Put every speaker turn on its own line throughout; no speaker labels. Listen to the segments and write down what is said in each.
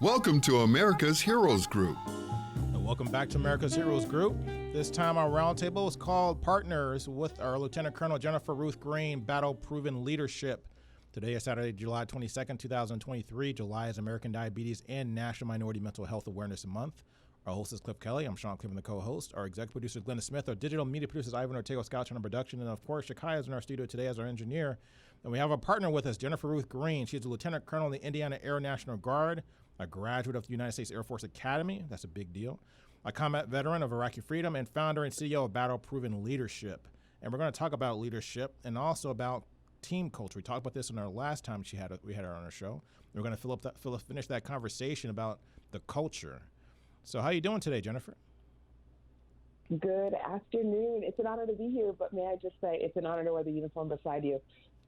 Welcome to America's Heroes Group.
And welcome back to America's Heroes Group. This time our roundtable is called Partners with our Lieutenant Colonel Jennifer-Ruth Green, Battle-Proven Leadership. Today is Saturday, July 22nd, 2023. July is American Diabetes and National Minority Mental Health Awareness Month. Our host is Cliff Kelley. I'm Sean Clifton, the co-host. Our executive producer is Glenda Smith. Our digital media producer is Ivan Ortega, Scout on production. And of course, Shakai is in our studio today as our engineer. And we have a partner with us, Jennifer-Ruth Green. She's a Lieutenant Colonel in the Indiana Air National Guard, a graduate of the United States Air Force Academy. That's a big deal. A combat veteran of Iraqi freedom and founder and CEO of Battle-Proven Leadership. And we're going to talk about leadership and also about team culture. We talked about this in our last time we had her on our show. We're going to finish that conversation about the culture. So how are you doing today, Jennifer?
Good afternoon. It's an honor to be here, but may I just say it's an honor to wear the uniform beside you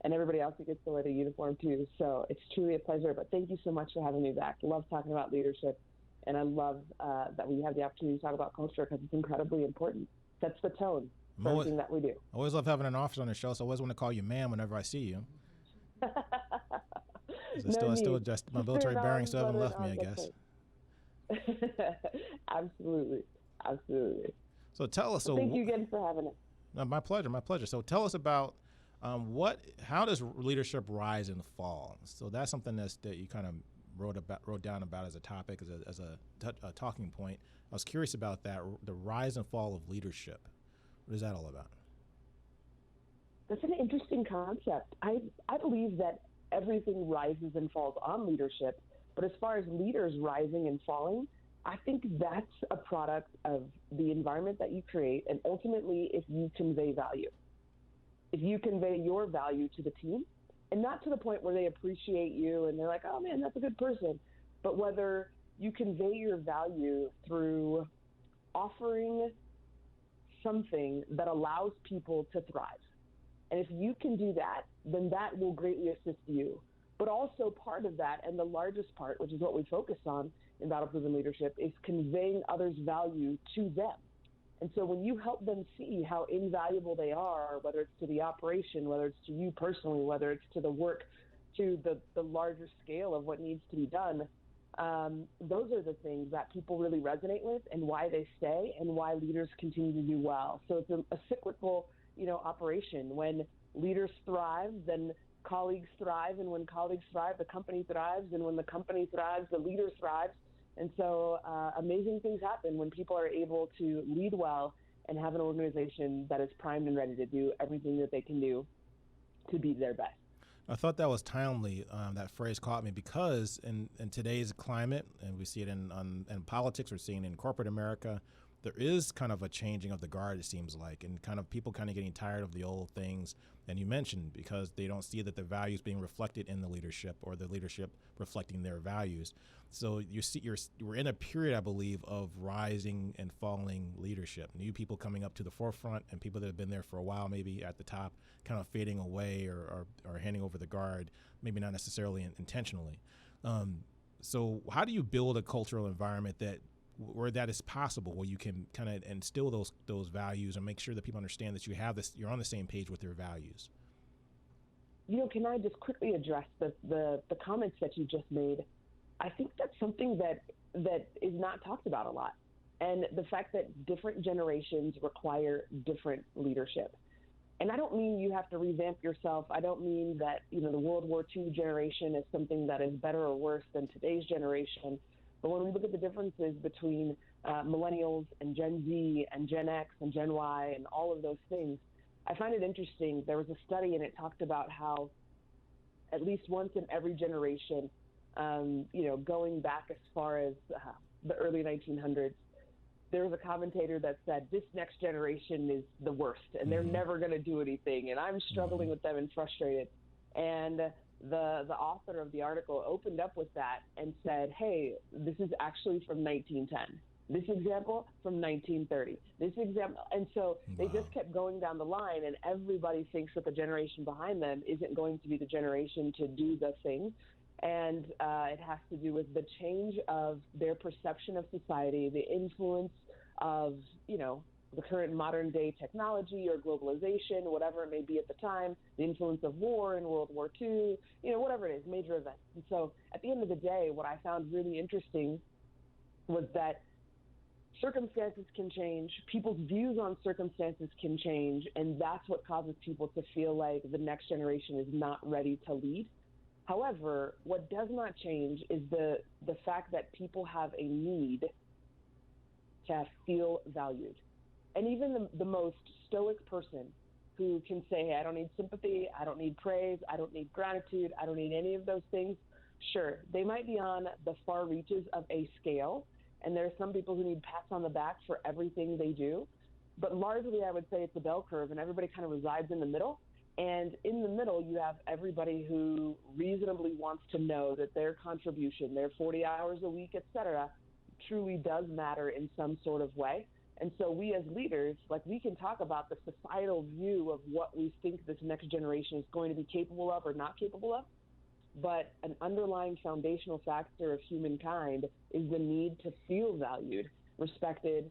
and everybody else who gets to wear the uniform too. So it's truly a pleasure, but thank you so much for having me back. I love talking about leadership, and I love that we have the opportunity to talk about culture because it's incredibly important. Sets the tone for everything that we do.
I always love having an officer on the show, so I always want to call you ma'am whenever I see you. Still just my military bearings still haven't left me, I guess.
Absolutely.
So tell us.
Thank you again for having us.
No, my pleasure. So tell us about how does leadership rise and fall? So that's something that you kind of wrote down about as a topic, as a talking point. I was curious about that, the rise and fall of leadership. What is that all about?
That's an interesting concept. I believe that everything rises and falls on leadership. But as far as leaders rising and falling, I think that's a product of the environment that you create, and ultimately if you convey value. If you convey your value to the team, and not to the point where they appreciate you and they're like, oh man, that's a good person, but whether you convey your value through offering something that allows people to thrive. And if you can do that, then that will greatly assist you. But also part of that, and the largest part, which is what we focus on in Battle-Proven Leadership, is conveying others' value to them. And so when you help them see how invaluable they are, whether it's to the operation, whether it's to you personally, whether it's to the work, to the larger scale of what needs to be done, those are the things that people really resonate with and why they stay and why leaders continue to do well. So it's a cyclical, operation. When leaders thrive, then colleagues thrive, and when colleagues thrive, the company thrives, and when the company thrives, the leader thrives. And so amazing things happen when people are able to lead well and have an organization that is primed and ready to do everything that they can do to be their best.
I thought that was timely. That phrase caught me because in today's climate, and we see it in politics, we're seeing it in corporate America, there is kind of a changing of the guard, it seems like, and kind of people kind of getting tired of the old things. And you mentioned because they don't see that the values being reflected in the leadership or the leadership reflecting their values. So we're in a period, I believe, of rising and falling leadership. New people coming up to the forefront and people that have been there for a while, maybe at the top, kind of fading away or handing over the guard, maybe not necessarily intentionally. So how do you build a cultural environment where that is possible, where you can kind of instill those values and make sure that people understand that you're on the same page with their values?
Can I just quickly address the comments that you just made? I think that's something that is not talked about a lot. And the fact that different generations require different leadership. And I don't mean you have to revamp yourself. I don't mean that, the World War II generation is something that is better or worse than today's generation. But when we look at the differences between millennials and Gen Z and Gen X and Gen Y and all of those things, I find it interesting. There was a study and it talked about how at least once in every generation, going back as far as the early 1900s, there was a commentator that said, this next generation is the worst and they're never going to do anything. And I'm struggling with them and frustrated. And the author of the article opened up with that and said, hey, this is actually from 1910. This example from 1930. This example. And so they just kept going down the line, and everybody thinks that the generation behind them isn't going to be the generation to do the thing. And it has to do with the change of their perception of society, the influence of, the current modern day technology or globalization, whatever it may be at the time, the influence of war in World War II, whatever it is, major events. And so at the end of the day, what I found really interesting was that circumstances can change, people's views on circumstances can change, and that's what causes people to feel like the next generation is not ready to lead. However, what does not change is the fact that people have a need to feel valued. And even the most stoic person who can say, hey, I don't need sympathy, I don't need praise, I don't need gratitude, I don't need any of those things, sure, they might be on the far reaches of a scale, and there are some people who need pats on the back for everything they do. But largely, I would say it's a bell curve, and everybody kind of resides in the middle. And in the middle, you have everybody who reasonably wants to know that their contribution, their 40 hours a week, et cetera, truly does matter in some sort of way. And so we as leaders, we can talk about the societal view of what we think this next generation is going to be capable of or not capable of. But an underlying foundational factor of humankind is the need to feel valued, respected,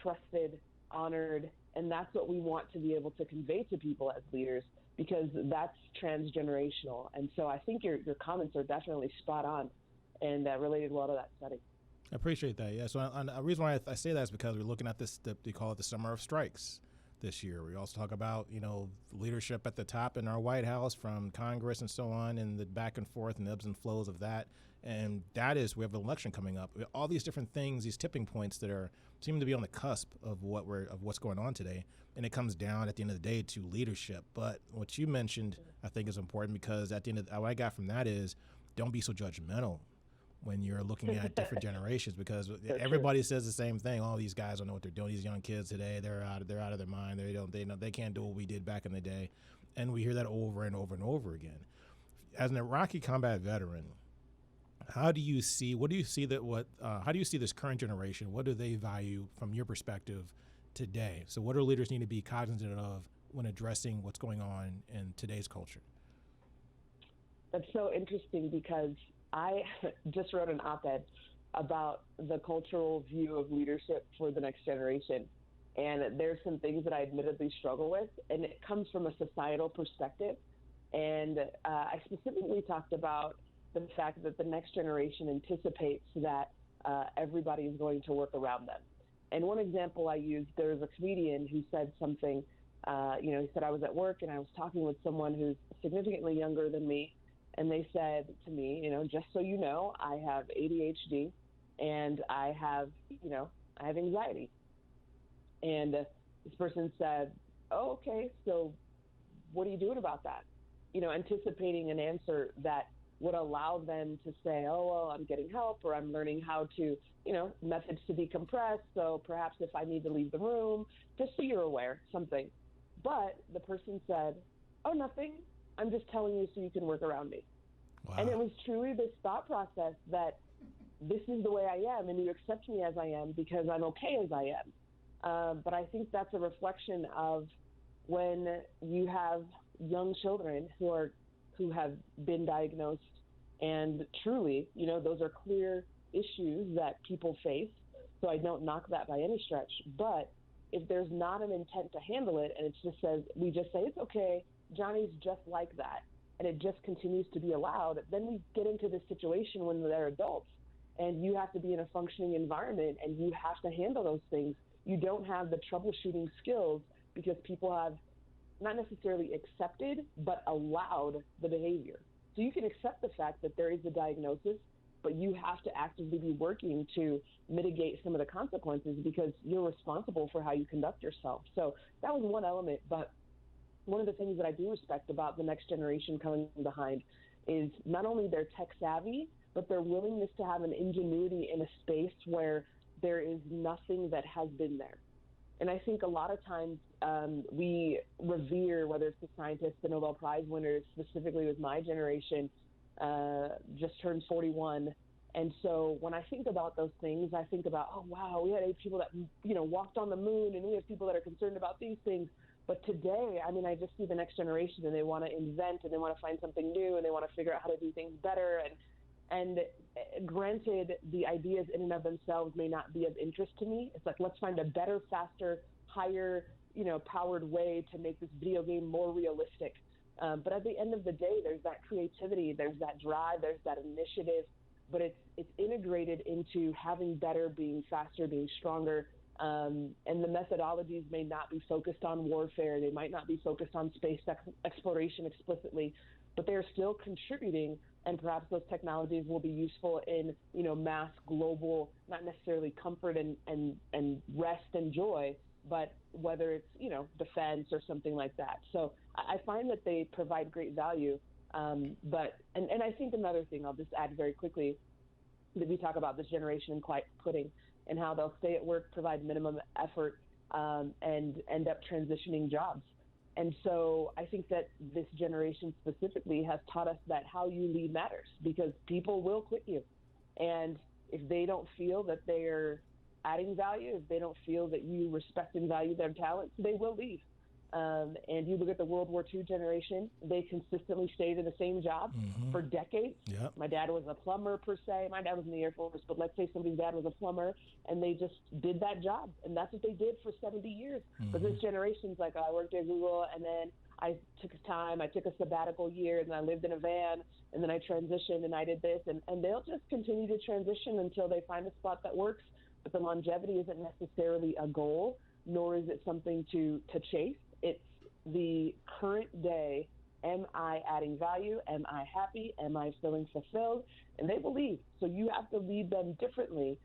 trusted, honored. And that's what we want to be able to convey to people as leaders, because that's transgenerational. And so I think your comments are definitely spot on and related well to that study.
I appreciate that. Yeah. So the reason why I say that is because we're looking at this, they call it the summer of strikes this year. We also talk about, leadership at the top in our White House, from Congress and so on, and the back and forth and the ebbs and flows of that. And that is, we have an election coming up. All these different things, these tipping points that are seem to be on the cusp of what's going on today. And it comes down at the end of the day to leadership. But what you mentioned, I think, is important, because at the end of what I got from that is, don't be so judgmental when you're looking at different generations, because everybody says the same thing. All these guys don't know what they're doing. These young kids today, they're out of their mind. They can't do what we did back in the day. And we hear that over and over and over again. As an Iraqi combat veteran, how do you see this current generation? What do they value from your perspective today? So what do leaders need to be cognizant of when addressing what's going on in today's culture?
That's so interesting, because I just wrote an op-ed about the cultural view of leadership for the next generation. And there's some things that I admittedly struggle with, and it comes from a societal perspective. And I specifically talked about the fact that the next generation anticipates that everybody is going to work around them. And one example I used, there was a comedian who said something, he said, I was at work and I was talking with someone who's significantly younger than me. And they said to me, just so you know, I have ADHD and I have anxiety. And this person said, oh, okay, so what are you doing about that? Anticipating an answer that would allow them to say, oh, well, I'm getting help, or I'm learning how to, methods to decompress. So perhaps if I need to leave the room, just so you're aware, something. But the person said, oh, nothing. I'm just telling you so you can work around me. Wow. And it was truly this thought process that this is the way I am, and you accept me as I am because I'm okay as I am. But I think that's a reflection of when you have young children who have been diagnosed, and truly, those are clear issues that people face. So I don't knock that by any stretch. But if there's not an intent to handle it, and it just says, we just say, it's okay, Johnny's just like that, and it just continues to be allowed, then we get into this situation when they're adults, and you have to be in a functioning environment, and you have to handle those things. You don't have the troubleshooting skills because people have not necessarily accepted, but allowed the behavior. So you can accept the fact that there is a diagnosis, but you have to actively be working to mitigate some of the consequences because you're responsible for how you conduct yourself. So that was one element, but one of the things that I do respect about the next generation coming behind is not only their tech savvy, but their willingness to have an ingenuity in a space where there is nothing that has been there. And I think a lot of times we revere, whether it's the scientists, the Nobel Prize winners, specifically with my generation, just turned 41. And so when I think about those things, I think about, oh, wow, we had 8 people that, walked on the moon, and we have people that are concerned about these things. But today, I just see the next generation, and they want to invent, and they want to find something new, and they want to figure out how to do things better. And granted, the ideas in and of themselves may not be of interest to me. It's like, let's find a better, faster, higher, powered way to make this video game more realistic. But at the end of the day, there's that creativity, there's that drive, there's that initiative, but it's integrated into having better, being faster, being stronger. And the methodologies may not be focused on warfare. They might not be focused on space exploration explicitly, but they're still contributing. And perhaps those technologies will be useful in, mass global, not necessarily comfort and rest and joy, but whether it's, defense or something like that. So I find that they provide great value. But I think another thing I'll just add very quickly, that we talk about this generation in quiet quitting and how they'll stay at work, provide minimum effort, and end up transitioning jobs. And so I think that this generation specifically has taught us that how you lead matters, because people will quit you. And if they don't feel that they're adding value, if they don't feel that you respect and value their talents, they will leave. And you look at the World War II generation, they consistently stayed in the same job for decades.
Yep.
My dad was a plumber per se. My dad was in the Air Force, but let's say somebody's dad was a plumber, and they just did that job. And that's what they did for 70 years. But this generation's like, I worked at Google, and then I took a sabbatical year, and I lived in a van, and then I transitioned, and I did this. And they'll just continue to transition until they find a spot that works. But the longevity isn't necessarily a goal, nor is it something to chase. It's the current day. Am I adding value? Am I happy? Am I feeling fulfilled? And they will leave. So you have to lead them differently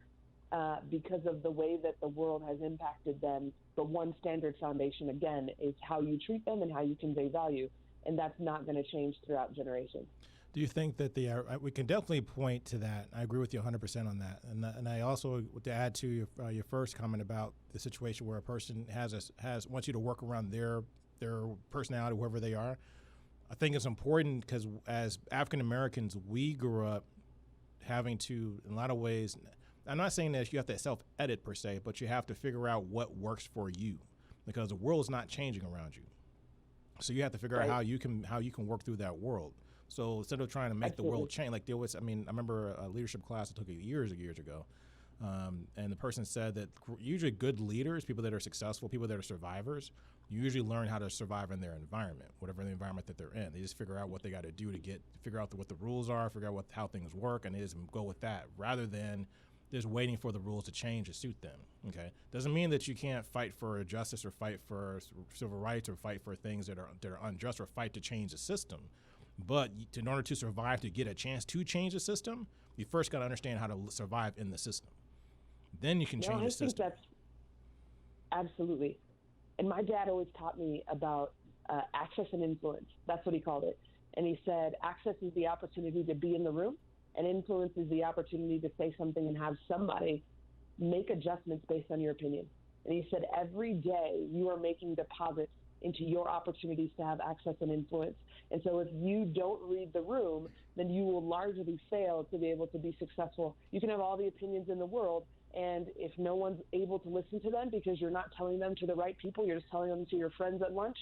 because of the way that the world has impacted them. But one standard foundation, again, is how you treat them and how you convey value. And that's not going to change throughout generations.
Do you think that we can definitely point to that? I agree with you 100% on that. And I also, to add to your first comment about the situation where a person wants you to work around their personality, whoever they are, I think it's important because as African Americans, we grew up having to, in a lot of ways, I'm not saying that you have to self-edit per se, but you have to figure out what works for you, because the world's not changing around you. So you have to figure out how you can work through that world. So instead of trying to make the world change, like there was, I remember a leadership class I took years ago, and the person said that usually good leaders, people that are successful, people that are survivors, usually learn how to survive in their environment, whatever the environment that they're in. They just figure out what they got to do to figure out what the rules are, figure out how things work, and they just go with that, rather than just waiting for the rules to change to suit them. Okay, doesn't mean that you can't fight for justice or fight for civil rights or fight for things that are unjust or fight to change the system. But in order to survive, to get a chance to change the system, you first got to understand how to survive in the system. Then you can change the system. I think
that's absolutely. And my dad always taught me about access and influence. That's what he called it. And he said, access is the opportunity to be in the room, and influence is the opportunity to say something and have somebody make adjustments based on your opinion. And he said, every day you are making deposits into your opportunities to have access and influence. And so if you don't read the room, then you will largely fail to be able to be successful. You can have all the opinions in the world, and if no one's able to listen to them because you're not telling them to the right people, you're just telling them to your friends at lunch,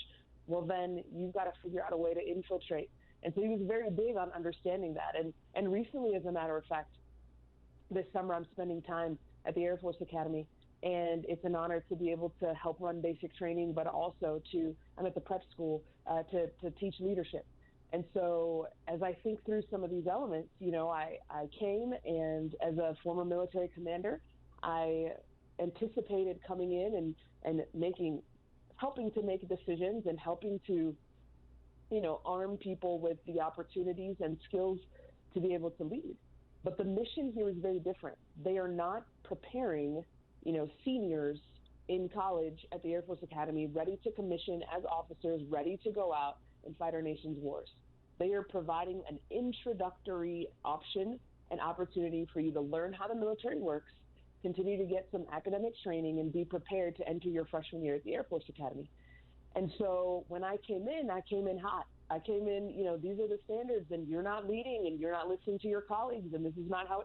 well, then you've got to figure out a way to infiltrate. And so he was very big on understanding that. And recently, as a matter of fact, this summer I'm spending time at the Air Force Academy, and it's an honor to be able to help run basic training, but also I'm at the prep school to teach leadership. And so as I think through some of these elements, I came, and as a former military commander, I anticipated coming in and helping to make decisions and helping to, arm people with the opportunities and skills to be able to lead. But the mission here is very different. They are not preparing seniors in college at the Air Force Academy ready to commission as officers, ready to go out and fight our nation's wars. They are providing an introductory option, an opportunity for you to learn how the military works, continue to get some academic training, and be prepared to enter your freshman year at the Air Force Academy. And so when I came in hot. I came in, these are the standards, and you're not leading, and you're not listening to your colleagues, and this is not how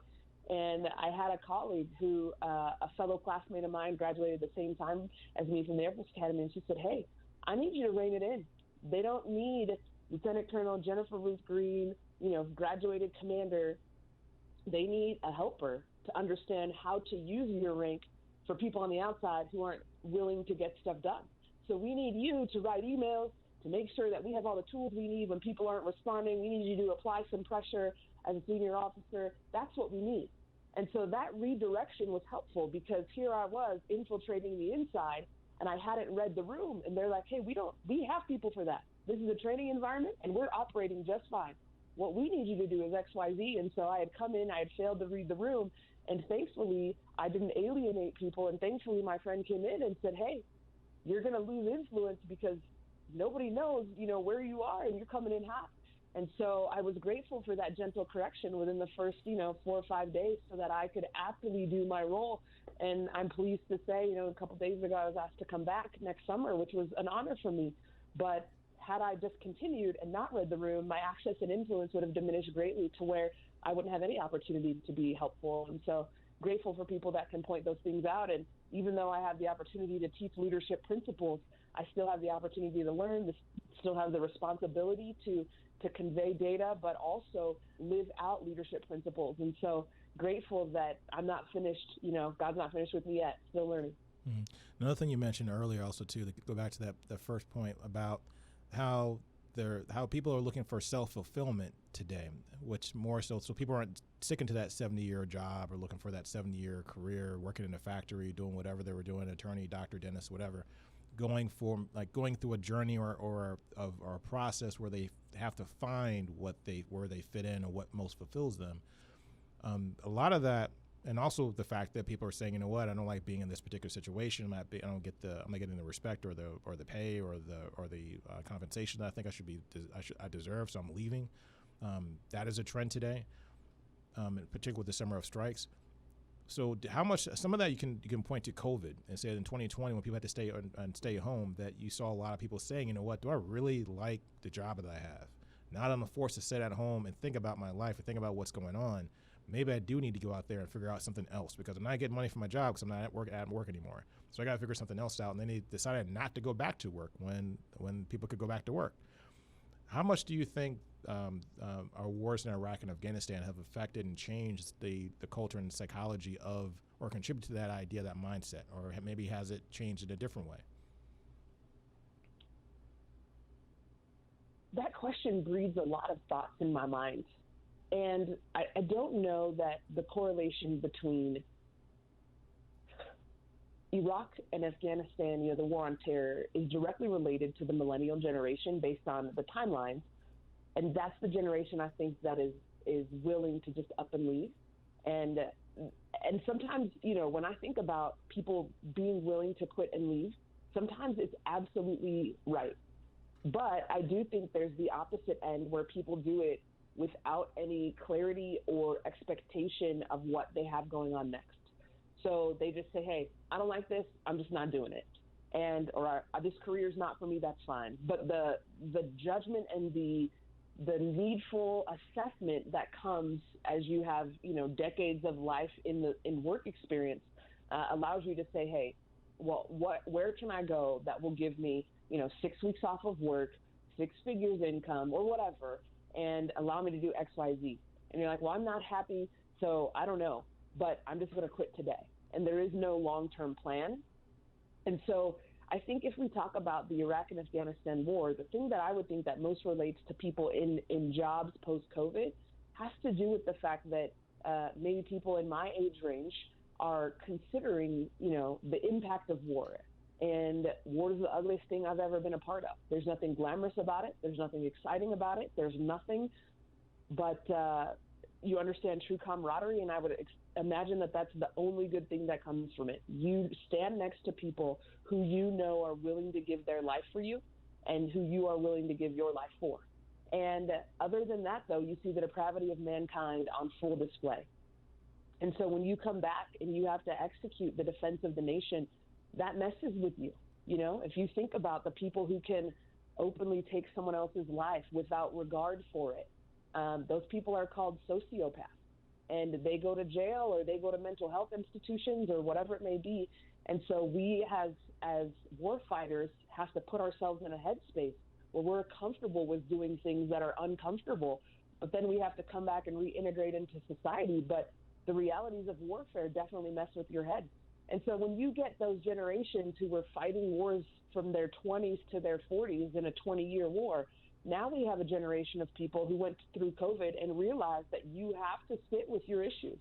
And I had a colleague who, a fellow classmate of mine, graduated at the same time as me from the Air Force Academy, and she said, hey, I need you to rein it in. They don't need Lieutenant Colonel Jennifer-Ruth Green, graduated commander. They need a helper to understand how to use your rank for people on the outside who aren't willing to get stuff done. So we need you to write emails, to make sure that we have all the tools we need when people aren't responding. We need you to apply some pressure as a senior officer. That's what we need. And so that redirection was helpful, because here I was infiltrating the inside and I hadn't read the room. And they're like, hey, we have people for that. This is a training environment and we're operating just fine. What we need you to do is X, Y, Z. And so I had come in, I had failed to read the room. And thankfully, I didn't alienate people. And thankfully, my friend came in and said, hey, you're going to lose influence because nobody knows, where you are, and you're coming in hot. And so I was grateful for that gentle correction within the first, 4 or 5 days, so that I could aptly do my role. And I'm pleased to say, a couple of days ago, I was asked to come back next summer, which was an honor for me. But had I just continued and not read the room, my access and influence would have diminished greatly to where I wouldn't have any opportunity to be helpful. And so grateful for people that can point those things out. And even though I have the opportunity to teach leadership principles, I still have the opportunity to learn, still have the responsibility to convey data, but also live out leadership principles. And so grateful that I'm not finished, God's not finished with me yet, still learning.
Mm-hmm. Another thing you mentioned earlier also too, to go back to that first point about how people are looking for self-fulfillment today, which more so people aren't sticking to that 70-year job or looking for that 70-year career, working in a factory, doing whatever they were doing, attorney, doctor, dentist, whatever, going through a journey or a process where they have to find where they fit in or what most fulfills them. A lot of that, and also the fact that people are saying, you know what, I don't like being in this particular situation. I'm not getting the respect or the pay or the compensation that I think I deserve, so I'm leaving. That is a trend today, in particular with the summer of strikes. So how much, some of that you can point to COVID and say in 2020 when people had to stay home, that you saw a lot of people saying, you know what, do I really like the job that I have? Now that I'm forced to sit at home and think about my life and think about what's going on, maybe I do need to go out there and figure out something else, because I'm not getting money from my job because I'm not at work anymore. So I got to figure something else out. And then they decided not to go back to work when people could go back to work. How much do you think our wars in Iraq and Afghanistan have affected and changed the culture and psychology of, or contributed to that idea, that mindset, or maybe has it changed in a different way?
That question breeds a lot of thoughts in my mind. And I don't know that the correlation between Iraq and Afghanistan, the war on terror, is directly related to the millennial generation based on the timelines. And that's the generation I think that is willing to just up and leave. And sometimes, when I think about people being willing to quit and leave, sometimes it's absolutely right. But I do think there's the opposite end where people do it without any clarity or expectation of what they have going on next. So they just say, hey, I don't like this, I'm just not doing it. Or this career is not for me, that's fine. But the judgment and the needful assessment that comes as you have, decades of life in work experience allows you to say, hey, well, where can I go that will give me, 6 weeks off of work, 6 figures income or whatever, and allow me to do X, Y, Z. And you're like, well, I'm not happy, so I don't know, but I'm just going to quit today. And there is no long-term plan. And so I think if we talk about the Iraq and Afghanistan war, the thing that I would think that most relates to people in jobs post-COVID has to do with the fact that maybe people in my age range are considering, the impact of war. And war is the ugliest thing I've ever been a part of. There's nothing glamorous about it. There's nothing exciting about it. There's nothing but you understand true camaraderie, and I would imagine that that's the only good thing that comes from it. You stand next to people who are willing to give their life for you and who you are willing to give your life for. And other than that, though, you see the depravity of mankind on full display. And so when you come back and you have to execute the defense of the nation, that messes with you. If you think about the people who can openly take someone else's life without regard for it, those people are called sociopaths, and they go to jail or they go to mental health institutions or whatever it may be. And so we as war fighters have to put ourselves in a headspace where we're comfortable with doing things that are uncomfortable, but then we have to come back and reintegrate into society. But the realities of warfare definitely mess with your head. And so when you get those generations who were fighting wars from their 20s to their 40s in a 20-year war, now we have a generation of people who went through COVID and realized that you have to sit with your issues.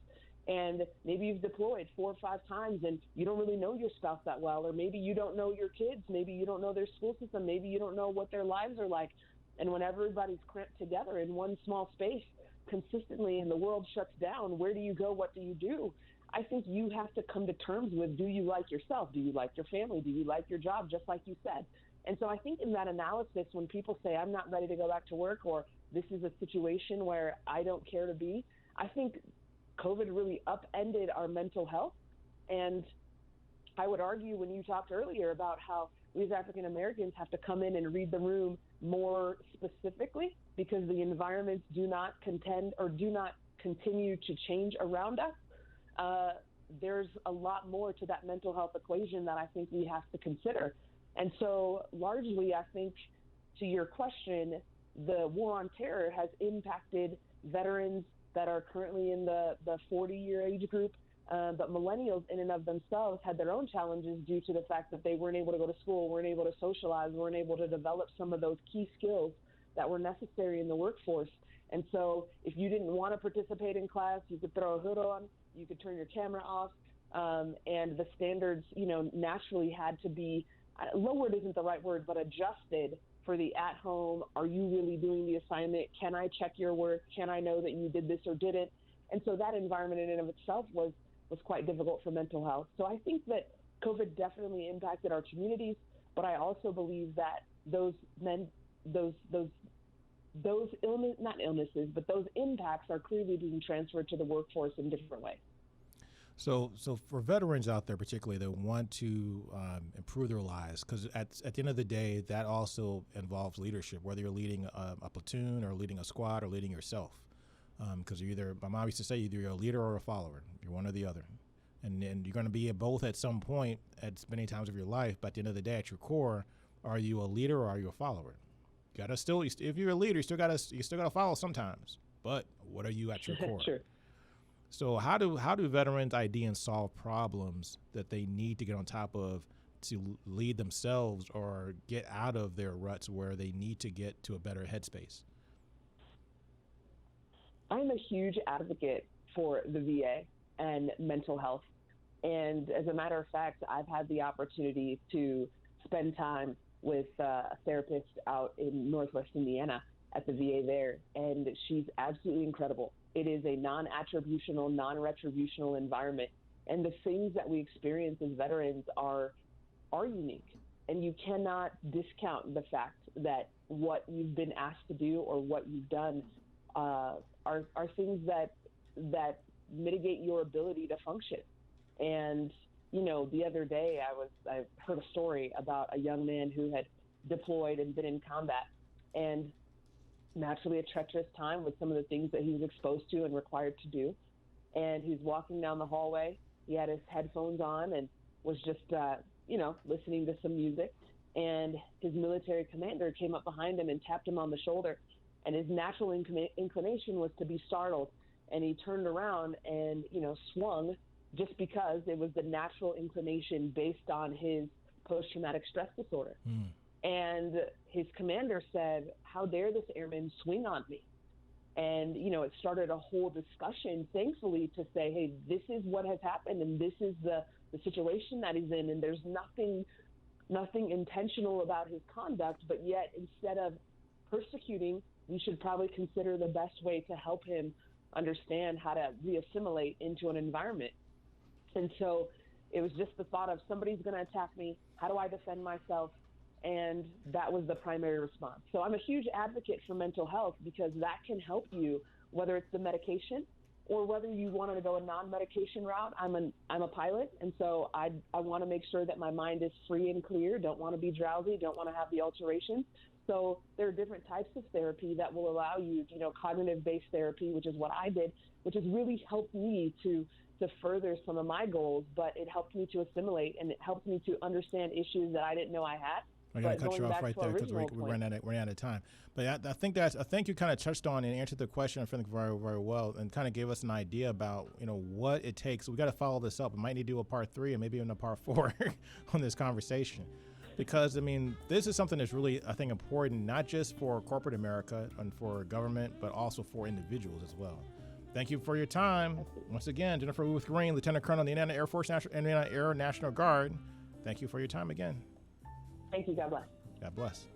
And maybe you've deployed 4 or 5 times and you don't really know your spouse that well, or maybe you don't know your kids, maybe you don't know their school system, maybe you don't know what their lives are like. And when everybody's cramped together in one small space consistently and the world shuts down, where do you go? What do you do? I think you have to come to terms with, do you like yourself? Do you like your family? Do you like your job? Just like you said. And so I think in that analysis, when people say, I'm not ready to go back to work, or this is a situation where I don't care to be, I think COVID really upended our mental health. And I would argue when you talked earlier about how we as African Americans have to come in and read the room more specifically because the environments do not contend or do not continue to change around us. There's a lot more to that mental health equation that I think we have to consider. And so largely, I think to your question, the war on terror has impacted veterans that are currently in the 40-year age group, but millennials in and of themselves had their own challenges due to the fact that they weren't able to go to school, weren't able to socialize, weren't able to develop some of those key skills that were necessary in the workforce. And so if you didn't want to participate in class, you could throw a hood on, you could turn your camera off, and the standards, naturally had to be, lowered isn't the right word, but adjusted for the at-home. Are you really doing the assignment? Can I check your work? Can I know that you did this or didn't? And so that environment in and of itself was quite difficult for mental health. So I think that COVID definitely impacted our communities, but I also believe that those impacts are clearly being transferred to the workforce in different ways.
So for veterans out there, particularly that want to improve their lives, because at the end of the day, that also involves leadership, whether you're leading a platoon or leading a squad or leading yourself. Because my mom used to say, either you're a leader or a follower. You're one or the other. And you're going to be both at some point at many times of your life. But at the end of the day, at your core, are you a leader or are you a follower? You gotta still, if you're a leader, you still gotta follow sometimes. But what are you at your core?
Sure.
So how do veterans ID and solve problems that they need to get on top of to lead themselves or get out of their ruts where they need to get to a better headspace?
I'm a huge advocate for the VA and mental health. And as a matter of fact, I've had the opportunity to spend time with a therapist out in Northwest Indiana at the VA there, and she's absolutely incredible. It is a non-attributional, non-retributional environment, and the things that we experience as veterans are unique, and you cannot discount the fact that what you've been asked to do or what you've done are things that mitigate your ability to function. And the other day I heard a story about a young man who had deployed and been in combat, and naturally a treacherous time with some of the things that he was exposed to and required to do. And he's walking down the hallway. He had his headphones on and was just, listening to some music. And his military commander came up behind him and tapped him on the shoulder. And his natural inclination was to be startled. And he turned around and, swung, just because it was the natural inclination based on his post-traumatic stress disorder. And his commander said, "How dare this airman swing on me?" And, it started a whole discussion, thankfully, to say, hey, this is what has happened and this is the situation that he's in. And there's nothing intentional about his conduct, but yet instead of persecuting, we should probably consider the best way to help him understand how to reassimilate into an environment. And so it was just the thought of, somebody's going to attack me. How do I defend myself? And that was the primary response. So I'm a huge advocate for mental health because that can help you, whether it's the medication or whether you wanted to go a non-medication route. I'm a pilot, and so I want to make sure that my mind is free and clear, don't want to be drowsy, don't want to have the alterations. So there are different types of therapy that will allow you, cognitive-based therapy, which is what I did, which has really helped me to further some of my goals, but it helped me to assimilate and it helped me to understand issues that I didn't know I had.
I got to cut
going
you off
back
right
to
there
our
because
original
we're
point.
running out of time. But I think you kind of touched on and answered the question, I think, very, very well, and kind of gave us an idea about, what it takes. We got to follow this up. We might need to do a part 3 and maybe even a part 4 on this conversation. Because, this is something that's really, I think, important, not just for corporate America and for government, but also for individuals as well. Thank you for your time. Once again, Jennifer-Ruth Green, Lieutenant Colonel in the Indiana Air Force, Indiana Air National Guard. Thank you for your time again.
Thank you. God bless.
God bless.